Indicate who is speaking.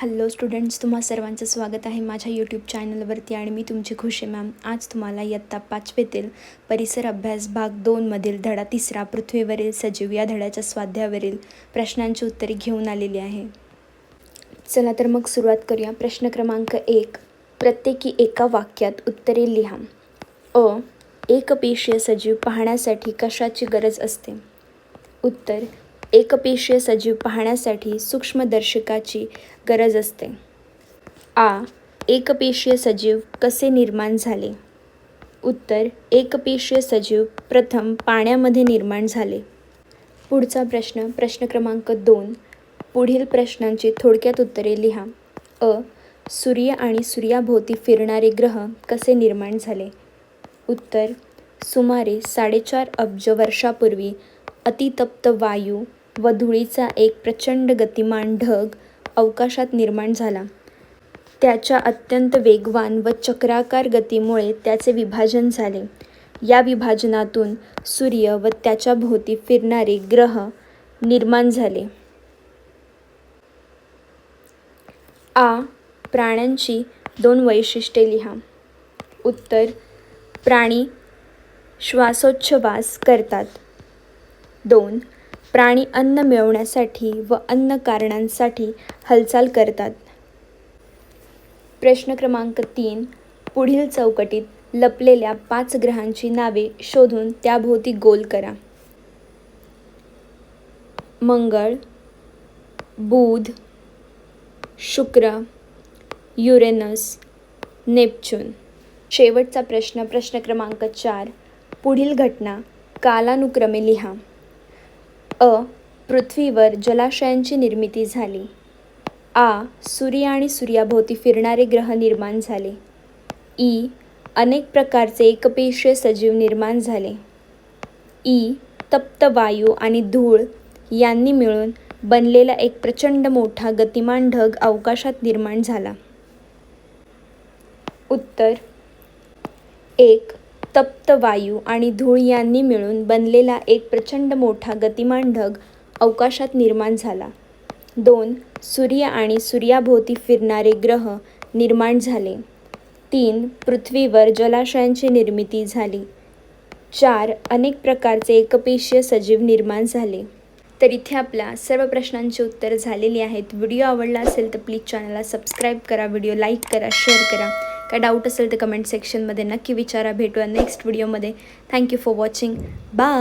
Speaker 1: Hello students, तुम्हा सर्वांचं स्वागत आहे माझ्या यूट्यूब चॅनलवरती आणि मी तुमची खुशी मॅम. आज तुम्हाला इयत्ता 5वीतील परिसर अभ्यास भाग 2मधील धडा 3 पृथ्वीवरील सजीव या धड्याच्या स्वाध्यायावरील प्रश्नांची उत्तरे घेऊन आलेली आहे. चला तर मग सुरुवात करूया. प्रश्न क्रमांक 1. प्रत्येकी एका वाक्यात उत्तरे लिहा. एकपेशीय सजीव पाहण्यासाठी कशाची गरज असते? उत्तर: एकपेशीय सजीव पाहण्यासाठी सूक्ष्मदर्शकाची गरज असते. एकपेशीय सजीव कसे निर्माण झाले? उत्तर: एकपेशीय सजीव प्रथम पाण्यामध्ये निर्माण झाले. पुढचा प्रश्न क्रमांक 2. पुढील प्रश्नांची थोडक्यात उत्तरे लिहा. सूर्य आणि सूर्याभोवती फिरणारे ग्रह कसे निर्माण झाले? उत्तर: सुमारे 4.5 अब्ज वर्षापूर्वी अतितप्त वायू व धुळीचा एक प्रचंड गतिमान ढग अवकाशात निर्माण झाला. त्याच्या अत्यंत वेगवान व चक्राकार गतीमुळे त्याचे विभाजन झाले. या विभाजनातून सूर्य व त्याच्या भोवती फिरणारे ग्रह निर्माण झाले. प्राण्यांची 2 वैशिष्ट्ये लिहा. उत्तर: प्राणी श्वासोच्छवास करतात. 2. प्राणी अन्न मिळवण्यासाठी व अन्य कारणांसाठी हालचाल करतात. प्रश्न क्रमांक 3. पुढील चौकटीत लपलेल्या 5 ग्रहांची नावे शोधून त्याभोवती गोल करा. मंगळ, बुध, शुक्र, युरेनस, नेपच्यून. शेवटचा प्रश्न क्रमांक 4. पुढील घटना कालानुक्रमे लिहा. पृथ्वीवर जलाशयांची निर्मिती झाली. सूर्य आणि सूर्याभोवती फिरणारे ग्रह निर्माण झाले. अनेक प्रकारचे एकपेशीय सजीव निर्माण झाले. तप्त वायू आणि धूळ यांनी मिळून बनलेला एक प्रचंड मोठा गतिमान ढग अवकाशात निर्माण झाला. उत्तर: 1. तप्त वायू आणि धूळ यांनी मिळून बनलेला एक प्रचंड मोठा गतिमान ढग अवकाशात निर्माण झाला. 2. सूर्य आणि सूर्याभोवती फिरणारे ग्रह निर्माण झाले. 3. पृथ्वीवर जलाशयांची निर्मिती झाली. 4. अनेक प्रकारचे एकपेशीय सजीव निर्माण झाले. तर इथे आपल्या सर्व प्रश्नांची उत्तरं झालेली आहेत. व्हिडिओ आवडला असेल तर प्लीज चॅनलला सबस्क्राईब करा, व्हिडिओ लाईक करा, शेअर करा. काय डाऊट असेल तर कमेंट सेक्शनमध्ये नक्की विचारा. भेटूया नेक्स्ट व्हिडिओमध्ये. Thank you for watching. बाय.